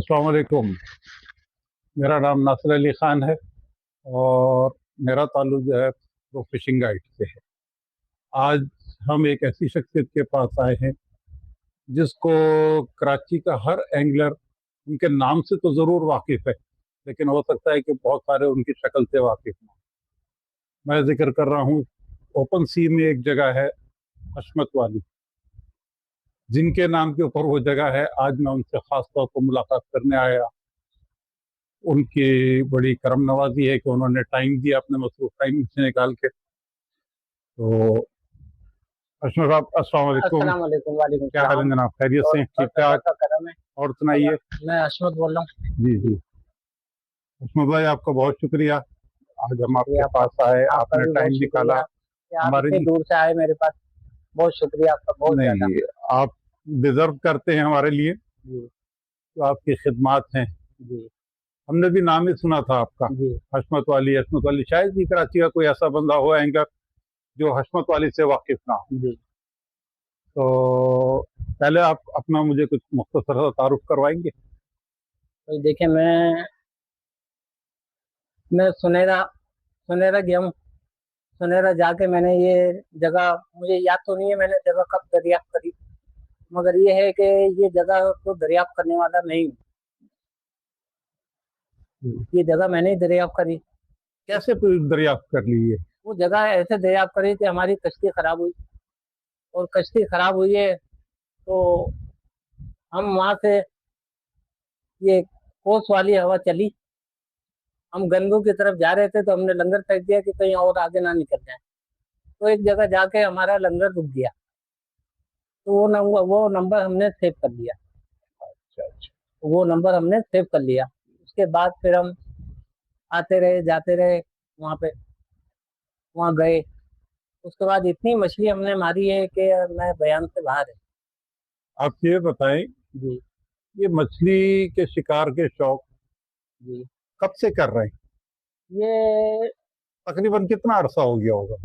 अस्सलाम वालेकुम। मेरा नाम नासिर अली ख़ान है और मेरा ताल्लुक जो है वो फिशिंग गाइड से है। आज हम एक ऐसी शख्सियत के पास आए हैं जिसको कराची का हर एंगलर उनके नाम से तो ज़रूर वाकिफ़ है, लेकिन हो सकता है कि बहुत सारे उनकी शक्ल से वाकिफ़ ना हो। मैं जिक्र कर रहा हूँ, ओपन सी में एक जगह है हशमत वाली, जिनके नाम के ऊपर वो जगह है। आज मैं उनसे ख़ास तौर पर मुलाकात करने आया। उनकी बड़ी करम नवाजी है कि उन्होंने टाइम दिया, अपने मसरूफ टाइम से निकाल के। तो अशरफ साहब, अस्सलाम वालेकुम। अस्सलाम वालेकुम। वालेकुम क्या हाल है सलाम। जनाब? खैरियत से हैं? ठीक अल्लाह ठाक? का करम है। और सुनाइए। मैं अशमत बोल रहा हूँ जी जी। जी, अशमत भाई आपका बहुत शुक्रिया। आज हम आपके शुक्रिया आपका। पास आए, आपका आपने भी बहुत टाइम निकाला शुक्रिया कि आप हमारे इतनी लिए। दूर से आए मेरे पास। बहुत शुक्रिया आपका, बहुत ज़्यादा। नहीं, आप डिजर्व करते हैं हमारे लिए, जी तो आपकी खिदमात हैं। जी हमने भी नाम ही सुना था आपका, जी हशमत वाली। शायद ही कराची का कोई ऐसा बंदा हो एंकर जो हशमत वाली से वाकिफ ना हो। जी। तो पहले आप अपना मुझे कुछ मुख्तसर सा तारुफ करवाएंगे? तो देखिए, मैं सुनेरा सुनेरा गया हूँ। सुनेरा जाके मैंने ये जगह, मुझे याद तो नहीं है मैंने जगह कब दरियाफ्त करी, मगर ये है कि ये जगह तो दरियाफ्त करने वाला नहीं हूँ। ये जगह मैंने ही दरियाफ्त करी। कैसे कोई दरियाफ्त कर ली है? वो जगह ऐसे दरियाफ्त करी कि हमारी कश्ती खराब हुई, और कश्ती खराब हुई है तो हम वहां से, ये कोस वाली हवा चली, हम गंगू की तरफ जा रहे थे तो हमने लंगर फेंक दिया कि कहीं और आगे ना निकल जाए। तो एक जगह जाके हमारा लंगर रुक गया, तो वो नंबर हमने सेव कर लिया। अच्छा अच्छा। वो नंबर हमने सेव कर लिया। उसके बाद फिर हम आते रहे जाते रहे, वहाँ पे वहाँ गए। उसके बाद इतनी मछली हमने मारी है कि मैं बयान से बाहर है। आप ये बताएं, जी ये मछली के शिकार के शौक जी। कब से कर रहे हैं? ये तकरीबन कितना अरसा हो गया होगा?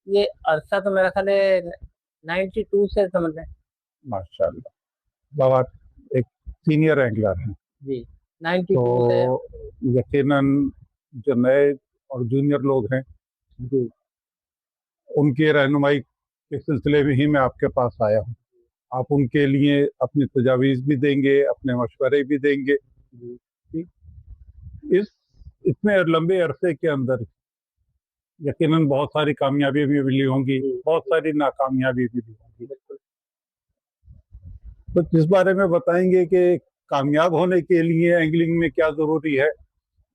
ये अरसा तो मेरा ख्याल है 92 से समझ लें। माशाल्लाह, बाबा एक सीनियर एंगलर हैं। जी 92 से। तो यकीनन जो नए और जूनियर लोग हैं, जी उनकी रहनुमाई के सिलसिले में ही मैं आपके पास आया हूँ। आप उनके लिए अपनी तजावीज़ भी देंगे, अपने मशवरे भी देंगे। जी। ठीक? इस इतने लंबे अरसे के अंदर यकीनन बहुत सारी कामयाबी भी मिली होंगी, जी बहुत जी, सारी नाकामयाबी भी मिली होंगी। बिल्कुल। तो इस बारे में बताएंगे कि कामयाब होने के लिए एंगलिंग में क्या ज़रूरी है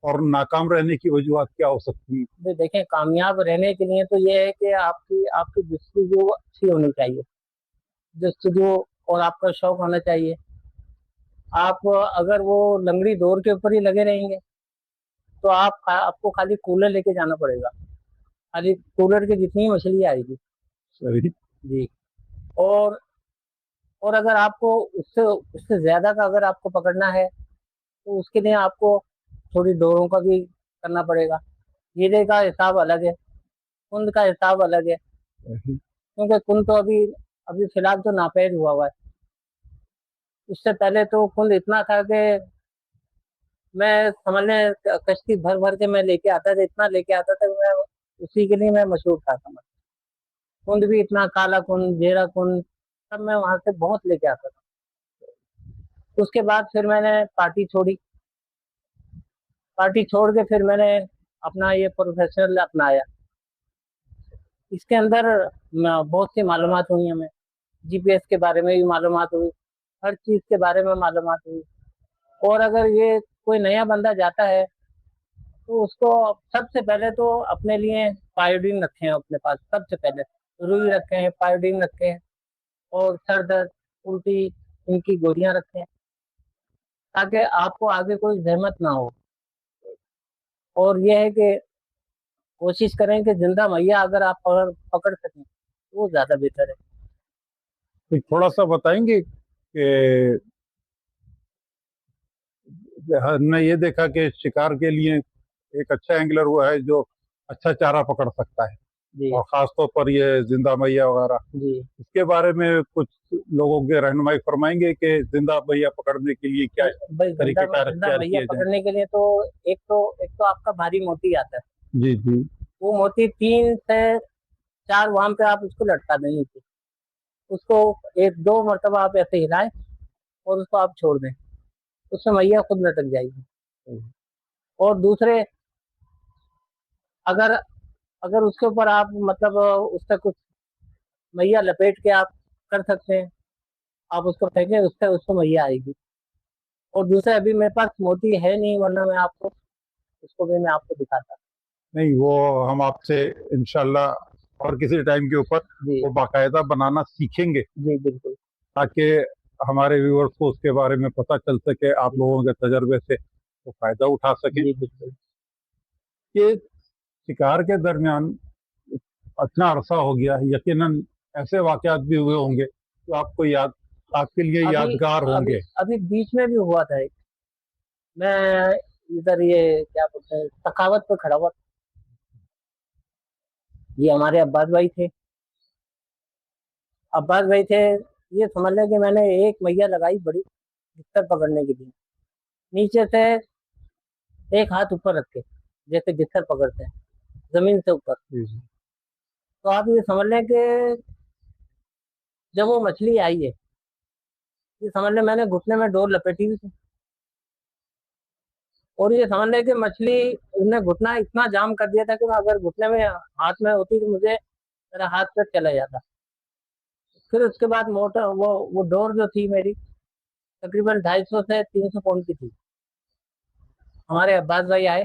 और नाकाम रहने की वजूहत क्या हो सकती हैं? देखें, कामयाब रहने के लिए तो ये है कि आपकी आपकी जस्तजू अच्छी होनी चाहिए। जस्तजू और आपका शौक होना चाहिए। आप अगर वो लंगड़ी दौर के ऊपर ही लगे रहेंगे तो आपको खाली कूलर लेके जाना पड़ेगा। खाली कूलर की जितनी मछली आएगी। सही। जी। और और अगर आपको उससे उससे ज्यादा का अगर आपको पकड़ना है तो उसके लिए आपको थोड़ी दौरों का भी करना पड़ेगा। हीरे का हिसाब अलग है, कुंद का हिसाब अलग है। सही। क्योंकि कुंद तो अभी अभी फिलहाल तो नापेद हुआ हुआ है। इससे पहले तो कुंद इतना था कि मैं समझ लें कश्ती भर भर के मैं लेके आता था, इतना लेके आता था कि मैं उसी के लिए मैं मशहूर था समझ। कुंद भी इतना, काला कुंद, जेरा कुंद, सब मैं वहां से बहुत लेके आता था। उसके बाद फिर मैंने पार्टी छोड़ के फिर मैंने अपना ये प्रोफेशनल अपनाया। इसके अंदर बहुत सी मालूमात हुई हमें। जीपीएस के बारे में भी मालूमात हुई, हर चीज के बारे में मालूमात हुई। और अगर ये कोई नया बंदा जाता है तो उसको सबसे पहले तो अपने लिए पायोडीन रखें अपने पास। सबसे पहले रुई रखें, पायोडीन रखें, और सर दर्द, उल्टी, इनकी गोलियां रखें, ताकि आपको आगे कोई जहमत ना हो। और यह है कि कोशिश करें कि जिंदा मैया अगर आप पकड़ पकड़ सकें तो वो ज्यादा बेहतर है। तो थोड़ा सा बताएंगे कि हमने ये देखा कि शिकार के लिए एक अच्छा एंगलर हुआ है जो अच्छा चारा पकड़ सकता है। जी और खास तौर पर ये जिंदा मैया वगैरह, जी। इसके बारे में कुछ लोगों के रहनुमाई फरमाएंगे कि जिंदा मैया पकड़ने के लिए क्या भाई जिंदा तरीकेकार जिंदा इख्तियार मैया किए जाएं? पकड़ने के लिए तो एक तो आपका भारी मोती आता है। जी जी। वो मोती 3 से 4 वहां पे आप उसको लटका दें नीचे। उसको 1-2 मरतबा आप ऐसे हिलाएं और उसको आप छोड़ दें, उससे मैया खुद लटक जाएगी। और दूसरे, अगर अगर उसके ऊपर आप मतलब उससे कुछ मैया लपेट के आप कर सकते हैं, आप उसको फेंकें, उससे उसको मैया आएगी। और दूसरे, अभी मेरे पास मोती है नहीं, वरना मैं आपको उसको भी मैं आपको दिखाता। नहीं, वो हम आपसे इंशाल्लाह और किसी टाइम के ऊपर जी वो बाकायदा बनाना सीखेंगे, जी बिल्कुल। ताकि हमारे व्यूअर्स को उसके बारे में पता चल सके, आप लोगों के तजर्बे से वो फायदा उठा सकें। जी बिल्कुल। कि शिकार के दरमियान इतना अरसा हो गया, यकीनन ऐसे वाकयात भी हुए होंगे जो आपके लिए अभी यादगार अभी होंगे। अभी बीच में भी हुआ था एक। मैं इधर, ये क्या बोलते हैं, सखावत पे खड़ा हुआ। ये हमारे अब्बास भाई थे। अब्बास भाई थे, ये समझ लें कि मैंने एक मैया लगाई बड़ी गिट्टर पकड़ने के लिए, नीचे से एक हाथ ऊपर रख के, जैसे गिट्टर पकड़ते हैं जमीन से ऊपर। जी जी। तो आप ये समझ लें कि जब वो मछली आई है, ये समझ लें मैंने घुटने में डोर लपेटी हुई थी। और ये समझ लें कि मछली ने घुटना इतना जाम कर दिया था कि मैं अगर घुटने में हाथ में होती तो मुझे मेरा हाथ पे चला जाता। फिर उसके बाद मोटर, वो डोर जो थी मेरी, तकरीबन 250 से 300 पाउंड की थी। हमारे अब्बास भाई आए,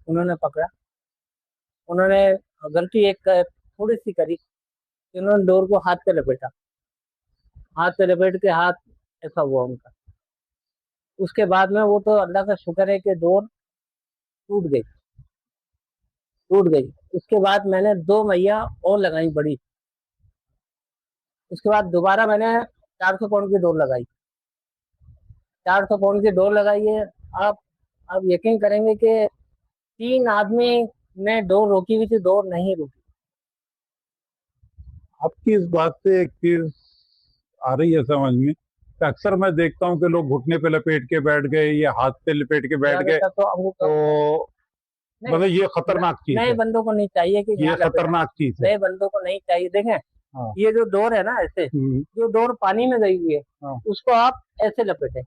उन्होंने पकड़ा। उन्होंने गलती एक थोड़ी सी करी कि उन्होंने डोर को हाथ पे लपेटा। हाथ पे लपेट के हाथ ऐसा हुआ उनका। उसके बाद में वो तो अल्लाह का शुक्र है कि डोर टूट गई, टूट गई। उसके बाद मैंने 2 मैया और लगाई बड़ी। उसके बाद दोबारा मैंने 400 पाउंड की डोर लगाई। 400 पाउंड की डोर लगाई है। आप आप यकीन करेंगे कि 3 आदमी ने डोर रोकी हुई थी, डोर नहीं रुकी। आपकी इस बात से एक चीज आ रही है समझ में कि अक्सर मैं देखता हूँ कि लोग घुटने पे लपेट के बैठ गए या हाथ पे लपेट के बैठ गए, ज्यादातर तो अंगूठा तो नहीं, मतलब ये खतरनाक चीज नए है। बंदों को नहीं चाहिए कि ये यहाँ लपेटा। खतरनाक चीज है। नए बंदों को नहीं चाहिए। देखें, हाँ। ये जो डोर है ना, ऐसे जो डोर पानी में गई हुई है, हाँ। उसको आप ऐसे लपेटें।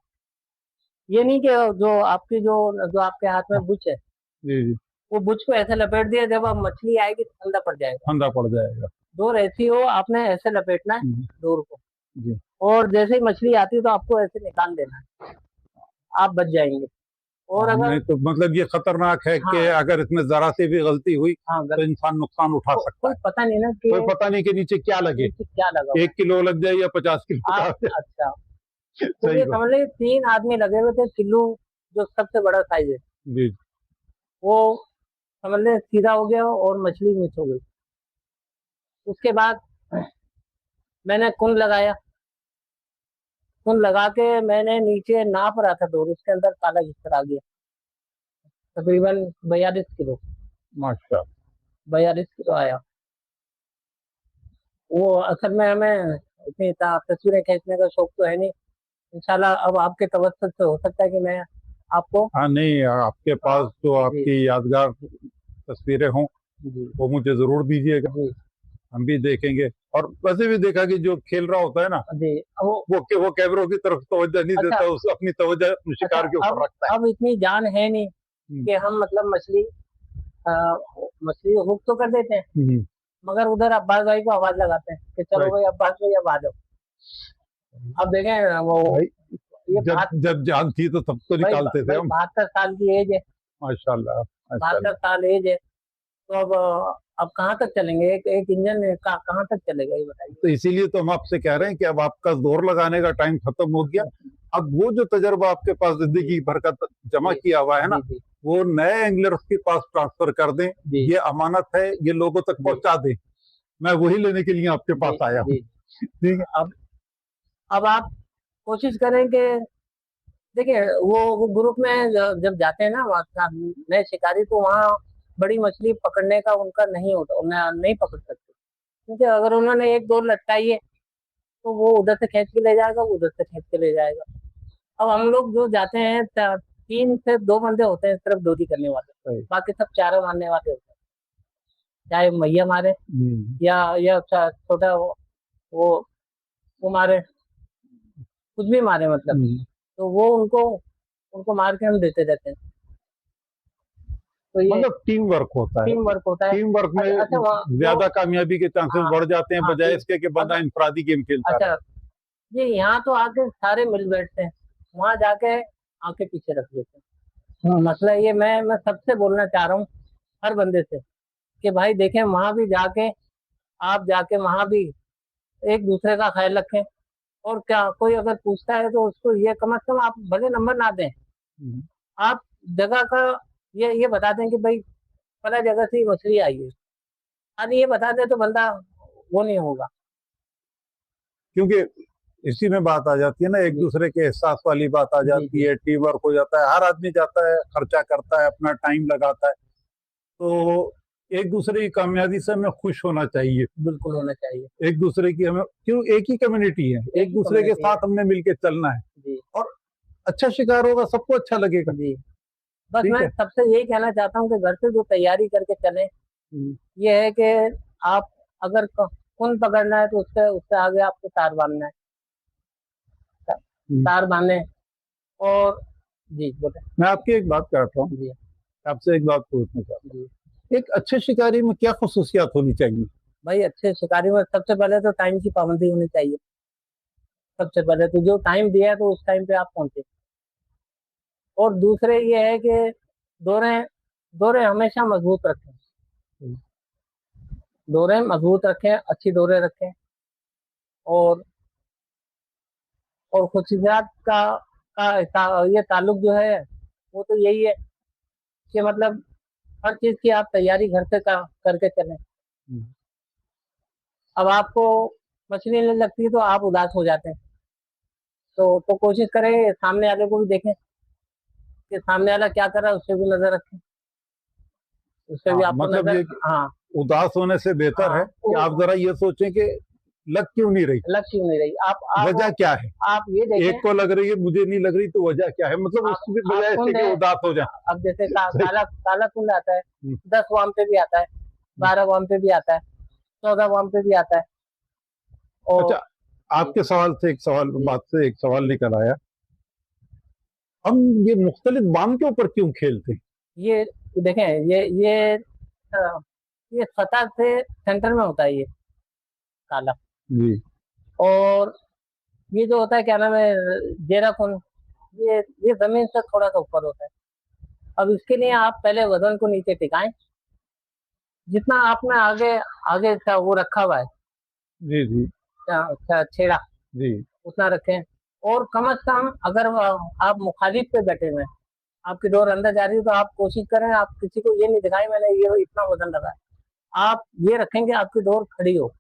ये नहीं कि जो आपके हाथ में बुच है, जी जी। वो बुच को ऐसे लपेट दिया, जब अब मछली आएगी तो ठंडा पड़ जाएगा। ठंडा पड़ जाएगा। डोर ऐसी हो, आपने ऐसे लपेटना है डोर को। जी। और जैसे ही मछली आती है तो आपको ऐसे निकाल देना है, आप बच जाएंगे। और नहीं अगर, तो मतलब ये खतरनाक है कि हाँ अगर इसमें जरा सी भी गलती हुई हाँ, तो इंसान नुकसान उठा सकता कोई है। पता नहीं ना कि कोई पता नहीं कि नीचे क्या लगे, नीचे क्या लगा हुआ 1 किलो लग जाए या 50 किलो का। आप। अच्छा, तो सही ये बात। समझ लीजिए 3 आदमी लगे हुए थे। किल्लू जो सबसे बड़ा साइज है, जी। वो समझ लें सीधा हो गया और मछली मिस हो गई। उसके बाद मैंने कुंड लगाया। कुंड लगा के मैंने नीचे नाप रहा था डोर, उसके अंदर काला हिस्सा आ गया, तकरीबन 42 किलो। माशा। 42 किलो आया। वो असल में हमें इतनी तस्वीरें खींचने का शौक तो है नहीं। इंशाल्लाह अब आपके तवज्जुह से हो सकता है कि मैं आपको, हाँ नहीं, आपके पास जो जी आपकी यादगार तस्वीरें हों जी वो मुझे जरूर दीजिएगा, जी हम भी देखेंगे। और वैसे भी देखा कि जो खेल रहा होता है ना, जी। वो कैमरों की तरफ तवज्जो नहीं अच्छा देता, उस अपनी तवज्जो अपने अच्छा। शिकार के ऊपर रखता है। अब इतनी जान है नहीं हम्म। कि हम मतलब अ, मछली हुक तो कर देते हैं, हम्म। मगर उधर अब्बास भाई को आवाज लगाते हैं कि चलो राइट। भाई, अब्बास भाई अब आ जाओ। अब देखें वो, भाई, ये जब बात, जब जान थी तो तब तो भाई निकालते थे भाई हम। 72 साल की एज है। माशाल्लाह। 72 साल एज है। तो अब कहाँ तक चलेंगे? एक एक इंजन कहाँ तक चलेगा, ये बताइए। तो इसीलिए तो हम आपसे कह रहे हैं कि अब आपका जोर लगाने का टाइम खत्म हो गया। अब वो जो तजर्बा आपके पास जिंदगी भर का जमा जी किया हुआ है ना, जी वो नए एंगलर्स के पास ट्रांसफर कर दें। जी ये अमानत है, ये लोगों तक जी पहुंचा दें। मैं वही लेने के लिए आपके जी पास आया हूँ। जी। ठीक है। अब आप कोशिश करें कि, देखिए, वो ग्रुप में जब जाते हैं ना वहाँ नए शिकारी, तो वहाँ बड़ी मछली पकड़ने का उनका नहीं होता, नहीं पकड़ सकते, क्योंकि अगर उन्होंने एक दो लटकाई है तो वो उधर से खींच के ले जाएगा, वो उधर से खींच के ले जाएगा। अब हम लोग जो जाते हैं 3 से 2 बंदे होते हैं सिर्फ डोरी करने वाले, बाकी सब चारा मारने वाले होते हैं, चाहे मैया मारे या छोटा वो मारे, कुछ भी मारे मतलब। तो वो उनको मार के हम देते रहते हैं। तो ये मतलब टीम वर्क होता है। टीम वर्क होता है। टीम वर्क में ज्यादा कामयाबी के चांसेस बढ़ जाते हैं, बजाय इसके कि बंदा इंफरादी गेम खेलता है। अच्छा, ये यहाँ तो आके सारे मिल बैठते हैं, वहां जाके आके पीछे रख देते हैं। मसला ये मैं सबसे बोलना चाह रहा हूँ हर बंदे से कि भाई देखें, वहां भी जाके आप जाके वहां भी एक दूसरे का ख्याल रखें। और क्या, कोई अगर पूछता है तो उसको ये कम से कम आप भले नंबर ना दें, आप जगह का ये बता दें कि भाई फला जगह से मछली आई है, अरे ये बता दे तो बंदा वो नहीं होगा। क्योंकि इसी में बात आ जाती है ना, एक दूसरे के एहसास वाली बात आ जाती है, टीम वर्क हो जाता है, हर आदमी जाता है, खर्चा करता है, अपना टाइम लगाता है, तो एक दूसरे की कामयाबी से हमें खुश होना चाहिए। बिल्कुल होना चाहिए। एक दूसरे की हमें, क्यों, एक ही कम्युनिटी है, एक दूसरे के साथ हमने मिलके चलना है, और अच्छा शिकार होगा, सबको अच्छा लगेगा जी। बस मैं सबसे यही कहना चाहता हूँ कि घर से जो तैयारी करके चले, ये है कि आप अगर कुन पकड़ना है तो उससे आगे आपको तार बांधना है, तार बांधे। और जी बोले, मैं आपकी एक बात करता हूँ, आपसे एक बात पूछना चाहता हूँ, एक अच्छे शिकारी में क्या खुसूसियात होनी चाहिए? भाई अच्छे शिकारी में सबसे पहले तो टाइम की पाबंदी होनी चाहिए। सबसे पहले तो जो टाइम दिया है तो उस टाइम पे आप पहुंचे। और दूसरे ये है कि डोरे हमेशा मजबूत रखें, डोरे मजबूत रखें, अच्छी डोरे रखें। और खुशियात का ये ताल्लुक जो है वो तो यही है कि मतलब हर चीज की आप तैयारी घर से करके चलें। अब आपको मछली नहीं लगती तो आप उदास हो जाते हैं, तो कोशिश करें सामने वाले को भी देखें कि सामने वाला क्या कर रहा है, उससे भी नजर रखें, उससे भी आपको मतलब नजर, ये उदास होने से बेहतर है कि आप जरा ये सोचें कि लग क्यों नहीं रही, आप वजह क्या है, आप ये देखें, एक को लग रही है मुझे नहीं लग रही तो वजह क्या है, मतलब उसकी वजह से कि उदास हो जाए। अब जैसे काला कुंड आता है, 10 वाम पे भी आता है, 12 वाम पे भी आता है, 14 वाम पे भी आता है। और अच्छा, आपके सवाल से एक सवाल, बात से एक सवाल निकल आया, हम ये मुख्तलिफ बाम के ऊपर क्यों खेलते हैं? ये देखें, ये सतह से सेंटर में होता है ये काला जी, और ये जो होता है क्या नाम है, जेराकुन, ये जमीन से थोड़ा सा ऊपर होता है। अब इसके लिए आप पहले वजन को नीचे टिकाएं, जितना आपने आगे वो रखा हुआ है, जी जी, छेड़ा जी, उतना रखें। और कम से कम अगर आप मुखालिफ पे बैठे हुए हैं, आपकी डोर अंदर जा रही है, तो आप कोशिश करें आप किसी को ये नहीं दिखाएं मैंने ये इतना वजन लगा है, आप ये रखेंगे आपकी डोर खड़ी हो,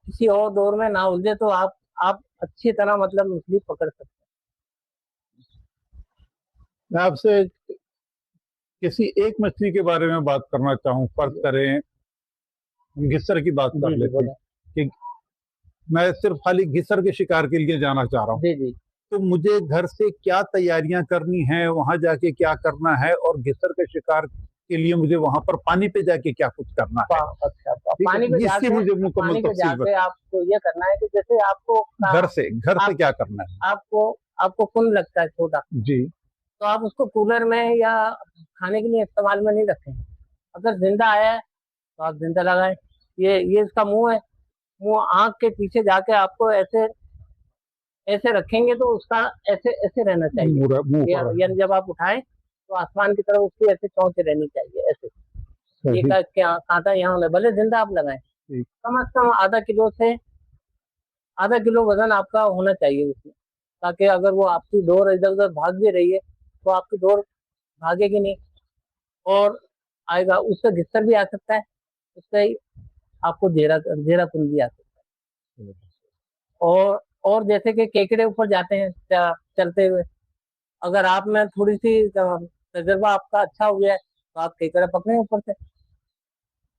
किसी और डोर में ना उलझे, तो आप अच्छी तरह मतलब मछली पकड़ सकते हैं। मैं आपसे किसी एक मछली के बारे में बात करना चाहूँ, फर्ज करें घिसर की बात कर लेते हैं कि मैं सिर्फ खाली घिसर के शिकार के लिए जाना चाह रहा हूँ, तो मुझे घर से क्या तैयारियां करनी है, वहां जाके क्या करना है, और घिसर के शिकार के लिए मुझे वहां पर पानी पे जाके क्या कुछ करना है? अच्छा, पानी पे जाके मुझे मुकम्मल तफसील आपको ये करना है कि जैसे आपको घर से क्या करना है, आपको कुन लगता है छोटा जी, तो आप उसको कूलर में या खाने के लिए इस्तेमाल में नहीं रखें। अगर जिंदा आया है तो आप जिंदा लगाएं। ये इसका मुंह है, मुंह आंख के पीछे जाके आपको ऐसे रखेंगे तो उसका ऐसे ऐसे रहना चाहिए, यानी जब आप उठाएं तो आसमान की तरफ उसकी ऐसे चौंचे रहनी चाहिए, ऐसे। ये कांटा यहाँ में भले जिंदा आप लगाएं, कम से कम आधा किलो वजन आपका होना चाहिए उसमें, ताकि अगर वो आपकी डोर इधर उधर भाग भी रही है तो आपकी डोर भागेगी नहीं और आएगा। उससे घिसर भी आ सकता है, उससे आपको जेराकुन भी आ सकता है। और जैसे कि केकड़े ऊपर जाते हैं चलते हुए, अगर आप में थोड़ी सी तजर्बा आपका अच्छा हो गया है तो आप केकड़ा पकड़े ऊपर से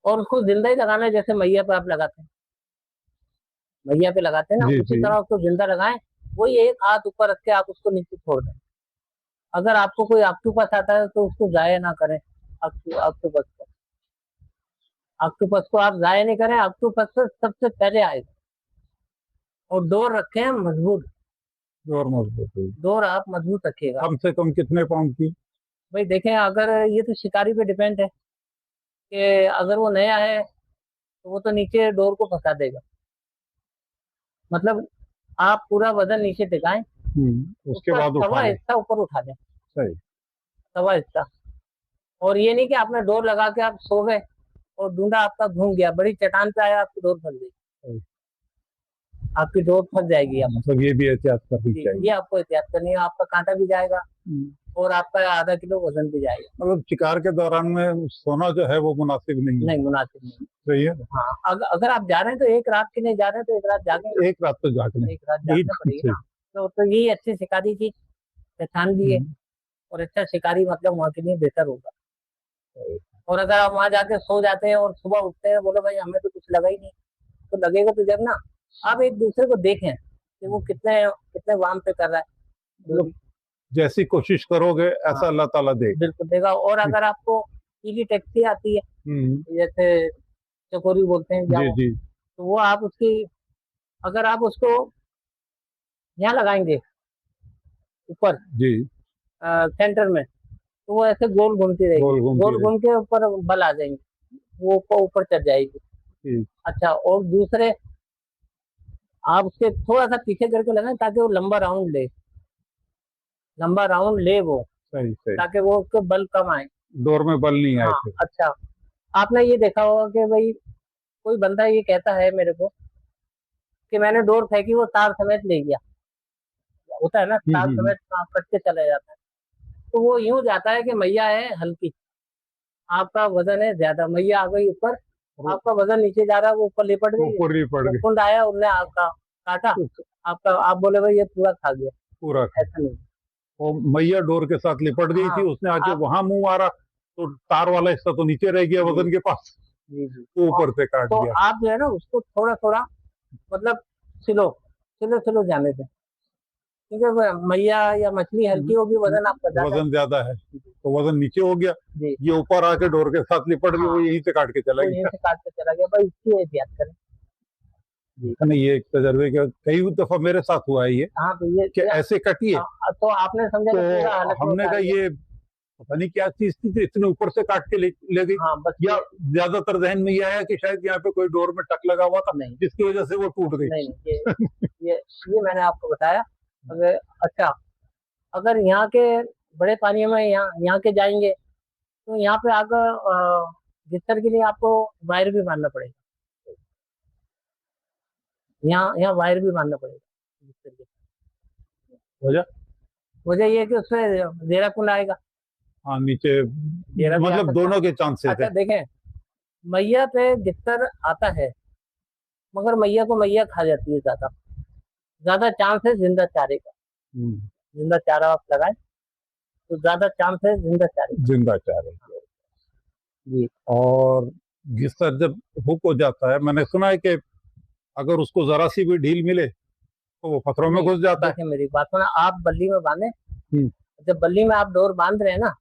और उसको जिंदा ही लगाना है, जैसे मैया पे आप लगाते हैं, मैया पे लगाते हैं ना, जी उसी जी। तरह उसको जिंदा लगाएं। वही एक हाथ ऊपर रख के आप उसको नीचे छोड़ दें। अगर आपको कोई ऑक्टोपस आता है तो उसको जाया ना करें। ऑक्टोपस को, ऑक्टोपस को आप जाया नहीं करें, ऑक्टोपस से सबसे पहले आएगा। और डोर रखें मजबूत, और मजबूत हुई। डोर आप मजबूत रखिएगा। कम से कम कितने पाउंड की? भाई देखें, अगर ये तो शिकारी पे डिपेंड है कि अगर वो नया है तो वो तो नीचे डोर को फंसा देगा। मतलब आप पूरा वजन नीचे टिकाएं, उसके उसका बाद उठा तवा ले। हिस्सा ऊपर उठा दें, सही। तवा हिस्सा। और ये नहीं कि आपने डोर लगा के आप सो गए और डूंडा आपका घूम गया, बड़ी चट्टान पे आया, आपकी डोर फंस गई, सही। आपकी डोर फंस जाएगी। आप मतलब ये भी एहतियात करनी जी, चाहिए। ये आपको एहतियात करनी है, आपका कांटा भी जाएगा और आपका आधा किलो वजन भी जाएगा। मतलब शिकार के दौरान में सोना जो है वो मुनासिब नहीं है। नहीं, मुनासिब नहीं। सही है। हाँ, अगर आप जा रहे हैं तो एक रात के लिए जा रहे हैं तो एक रात जागे ना, एक रात तो जागने। एक रात यही जागना ठीक पड़ेगी से। ना। तो यही अच्छी शिकारी की पहचान भी है। और अच्छा शिकारी मतलब वहाँ के लिए बेहतर होगा। और अगर आप वहाँ जाके सो जाते हैं और सुबह उठते हैं, बोलो भाई हमें तो कुछ लगा ही नहीं, तो लगेगा तो जब ना आप एक दूसरे को देखें कि वो कितने कितने वाम पे कर रहा है। मतलब जैसी कोशिश करोगे ऐसा हाँ, अल्लाह ताला दे। बिल्कुल देगा। और अगर आपको पीली टैक्सी आती है, जैसे चकोरी बोलते हैं जी जाओ, जी तो वो आप उसकी, अगर आप उसको यहाँ लगाएंगे ऊपर जी। सेंटर में, तो वो ऐसे गोल घूमती रहेगी, गोल घूमती गोल रहे। घूम के ऊपर बल आ जाएंगे, वो ऊपर ऊपर चढ़ जाएगी। ठीक। अच्छा, और दूसरे आप उसके थोड़ा सा पीछे करके लगाएं ताकि वो लंबा राउंड ले, लंबा राउंड ले वो, सही सही। ताकि वो उसको बल कम आए। डोर में बल नहीं आए हाँ, थे। अच्छा, आपने ये देखा होगा कि भाई कोई बंदा ये कहता है मेरे को कि मैंने डोर फेंकी, वो तार समेत ले गया, होता है ना, तार हम्म। समेत कट के चला जाता है। तो वो यूं जाता है कि मैया है हल्की, आपका वजन है ज्यादा, मैया आ गई ऊपर, आपका वजन नीचे जा रहा है, वो ऊपर लिपट गई है, ऊपर ही पड़ वो गए। कुंड आया, उनने आपका काटा, आपका, आप बोले भाई ये पूरा खा गया, पूरा। ऐसा नहीं। वो मैया डोर के साथ लिपट गई हाँ, थी, उसने आके आप, वहां मुंह मारा तो तार वाला हिस्सा तो नीचे रह गया जी वजन के पास, जी जी, तो ऊपर से काट तो दिया। आप जो है ना उसको थोड़ा थोड़ा, मतलब स्लो स्लो स्लो जाने दें, क्योंकि मैया या मछली हल्की होगी, वजन आपका ज्यादा है। वजन ज्यादा है जी तो वजन नीचे हो गया, जी, ये ऊपर आके डोर के साथ लिपट गई, वो हाँ, यहीं से काट के चला वो यहीं गया। से काट के चला गया, भाई इसकी एहतियात करें। जी, नहीं, ये एक तजर्बे का कई दफा मेरे साथ हुआ है ये, हाँ, तो कि ऐसे कटिए तो आपने समझा कि पूरा तो हालत में हमने उतार कहा दिया। ये पता नहीं क्या चीज थी, तो इतने ऊपर से काट के ले गई। हाँ, बस या ज्यादातर जहन में ये आया कि शायद यहाँ पे कोई डोर में टक लगा हुआ था, नहीं जिसकी वजह से वो टूट गई। नहीं नहीं, ये ये मैंने आपको बताया। अगर, अच्छा, अगर यहाँ के बड़े पानी में यहाँ यहाँ के जाएंगे तो यहाँ पे आकर बिस्तर के लिए आपको वायर भी बांधना पड़ेगा, यहाँ यहाँ वायर भी बांधना पड़ेगा बिस्तर के। वजह? वजह ये है कि उसमें जेरा कुंड आएगा, हाँ, नीचे जेरा भी आ मतलब सकता है। दोनों के चांसेस अच्छा है। देखें, मैया पे बिस्तर आता है, मगर मैया को मैया खा जाती है, ज्यादा ज्यादा चांस है जिंदा चारे का, जिंदा चारा आप लगाएं तो ज्यादा चांस है जिंदा चारे का। जिंदा चाह रही है। जी, और गिस्सर जब हुक हो जाता है, मैंने सुना है कि अगर उसको जरा सी भी ढील मिले तो वो पत्थरों में नहीं, घुस जाता है। देखिए मेरी बात सुना, आप बल्ली में बांधे, हम्म, जब बल्ली में आप डोर बांध रहे हैं ना,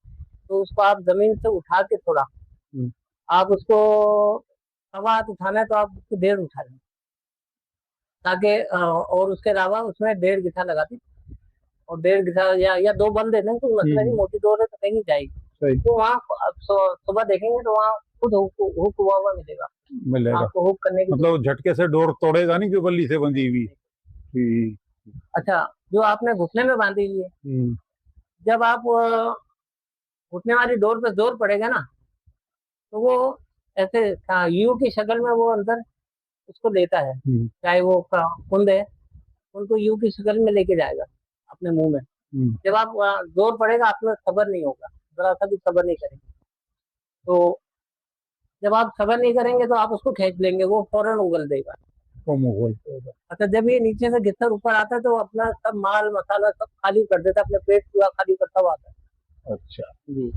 तो उसको आप जमीन से उठा के थोड़ा, हम्म, आप उसको सवा हाथ उठाना है तो आप उसको 1.5 उठा लें, ताकि और उसके अलावा उसमें 1.5 गिठा लगा दें, और 1.5 गिठा या 2 बल दे दें, तो मसला नहीं, मोटी डोर है तो कहीं जाएगी। सही। तो वहाँ सुबह देखेंगे तो वहाँ खुद हुक हुआ हुआ मिलेगा, मिलेगा। आपको हुक करने की मतलब झटके से डोर तोड़ेगा नहीं जो बल्ली से बंधी हुई। जरूरत ठीक। नहीं। अच्छा, जो आपने घुटने में बांधी हुई है, जब आप घुटने वाली डोर पे जोर पड़ेगा ना, तो वो ऐसे यू की शक्ल में वो अंदर उसको लेता है, चाहे वो कुंद है, उनको यू की शक्ल में लेके जाएगा अपने मुंह में। जब आप जोर पड़ेगा, आप में सब्र नहीं होगा, जरा सा भी सब्र नहीं करेंगे, तो जब आप सब्र नहीं करेंगे तो आप उसको खींच लेंगे, वो फौरन उगल देगा। अच्छा, जब ये नीचे से गिट्टर ऊपर आता है तो अपना सब माल मसाला सब खाली कर देता है, अपने पेट पूरा खाली करता हुआ आता है। अच्छा। जी।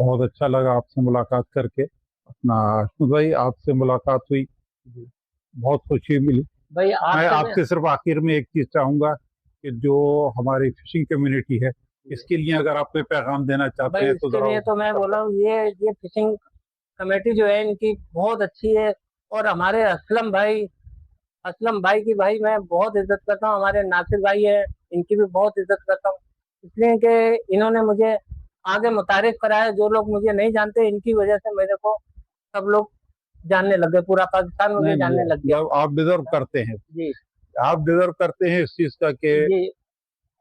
बहुत अच्छा लगा आपसे मुलाकात करके। अपना हशमत भाई, आपसे मुलाकात हुई, जी बहुत खुशी मिली। भाई मैं आपसे आपसे सिर्फ आखिर में एक चीज चाहूंगा कि जो हमारी फिशिंग कम्युनिटी है, इसके लिए अगर आप कोई पैगाम देना चाहते भाई हैं तो इसके जरा लिए तो मैं बोला हूँ, ये फिशिंग कमेटी जो है इनकी बहुत अच्छी है। और हमारे असलम भाई की भाई मैं बहुत इज्जत करता हूँ। हमारे नासिर भाई है, इनकी भी बहुत इज्जत करता हूँ, इसलिए कि इन्होंने मुझे आगे मुतारिफ कराया। जो लोग मुझे नहीं जानते, इनकी वजह से मेरे को सब लोग जानने लग गए, पूरा पाकिस्तान मुझे नहीं नहीं, जानने लग गया। मतलब आप डिजर्व करते हैं, जी आप डिजर्व करते हैं इस चीज का कि जी।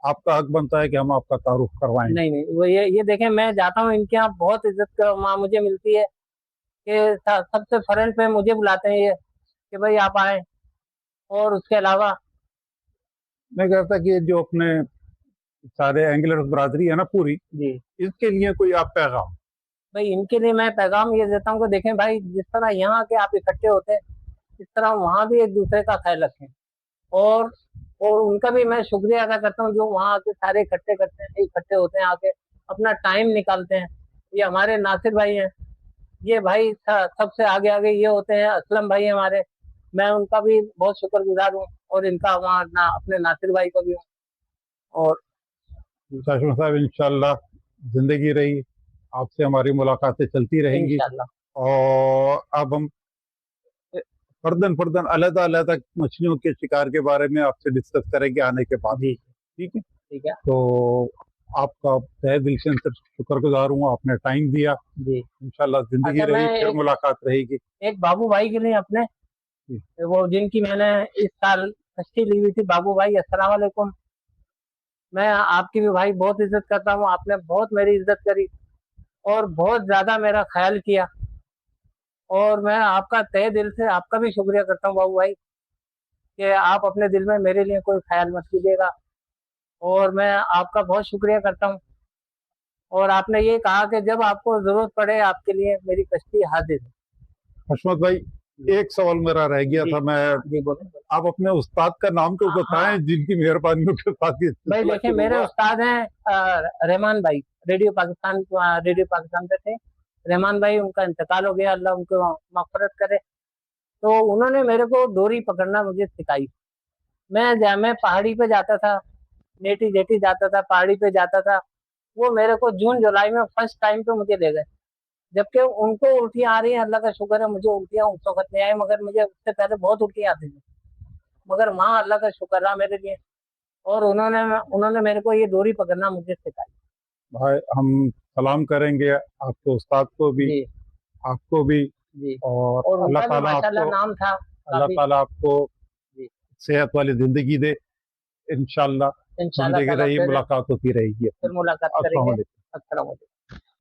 आपका हक बनता है कि हम आपका तारुफ करवाएं। नहीं नहीं, वो ये देखें, मैं जाता हूँ इनके यहाँ, बहुत इज्जत का वहाँ मुझे मिलती है कि सबसे फ्रंट पे मुझे बुलाते हैं ये, कि भाई आप आए। और उसके अलावा मैं कहता कि जो अपने सारे एंगलर बरादरी है ना पूरी, जी इसके लिए कोई आप पैगाम। भाई, इनके लिए मैं पैगाम ये देता हूँ कि देखें भाई, जिस तरह यहाँ के आप इकट्ठे होते हैं, इस तरह वहाँ भी एक दूसरे का ख्याल रखें। और और उनका भी मैं शुक्रिया अदा करता हूँ, जो वहाँ आके सारे इकट्ठे करते हैं, इकट्ठे होते हैं, आके अपना टाइम निकालते हैं। ये हमारे नासिर भाई हैं, ये भाई सबसे आगे आगे ये होते हैं, असलम भाई हमारे, मैं उनका भी बहुत शुक्रगुजार हूँ। और इनका वहाँ अपने नासिर भाई को भी हूँ। और शाशमा साहब, इंशाल्लाह जिंदगी रही आपसे हमारी मुलाकातें चलती रहेंगी। इंशाल्लाह और अब हम फर्दन फर्दन अलग अलग मछलियों के शिकार के बारे में आपसे डिस्कस करेंगे आने के बाद। जी ठीक है, ठीक है। तो आपका तहे दिल से शुक्रगुजार हूँ, आपने टाइम दिया। जी इंशाल्लाह जिंदगी अच्छा, मैं रही फिर एक मुलाकात रहेगी। एक बाबू भाई के लिए अपने, जी। वो जिनकी मैंने इस साल कश्ती ली हुई थी, बाबू भाई अस्सलाम वालेकुम। मैं आपकी भी भाई बहुत इज्जत करता हूँ, आपने बहुत मेरी इज्जत करी और बहुत ज्यादा मेरा ख्याल किया। और मैं आपका तहे दिल से आपका भी शुक्रिया करता हूँ बाबू भाई, कि आप अपने दिल में मेरे लिए कोई ख्याल मत कीजिएगा। और मैं आपका बहुत शुक्रिया करता हूँ। और आपने ये कहा कि जब आपको जरूरत पड़े, आपके लिए मेरी कश्ती हाजिर है। हशमत भाई, एक सवाल मेरा रह गया जी था। मैं जी बोले। आप अपने उस्ताद का नाम तो बताएं हाँ जिनकी मेहरबानियों के साथ ये भाई सिलसिला देखें, शुरू मेरे हुआ। उस्ताद हैं रहमान भाई, रेडियो पाकिस्तान पे थे। रहमान भाई, उनका इंतकाल हो गया, अल्लाह उनको मगफरत करे। तो उन्होंने मेरे को डोरी पकड़ना मुझे सिखाई। मैं पहाड़ी पे जाता था, नेटी जेटी जाता था, पहाड़ी पे जाता था। वो मेरे को जून जुलाई में फर्स्ट टाइम पे मुझे ले गए। जबकि उनको उल्टियाँ आ रही हैं, अल्लाह का शुक्र है मुझे उल्टियाँ उस वक्त नहीं आई, मगर मुझे उससे पहले बहुत उल्टियाँ आती थी। मगर वहाँ अल्लाह का शुक्र रहा मेरे लिए। और उन्होंने उन्होंने मेरे को ये डोरी पकड़ना मुझे सिखाई। भाई हम सलाम करेंगे आपके उस्ताद को भी, जी आपको भी। जी। और और अल्लाह उनका भी ताला माशाल्लाह आपको, नाम था अल्लाह काफी। ताला आपको जी सेहत वाली जिंदगी दे। इंशाल्लाह इंशाल्लाह जिंदगी ताला रही फिर मुलाकात होती रहेगी अपनी। मुलाकात अस्सलाम करेंगे। वालेकुम। अस्सलाम वालेकुम।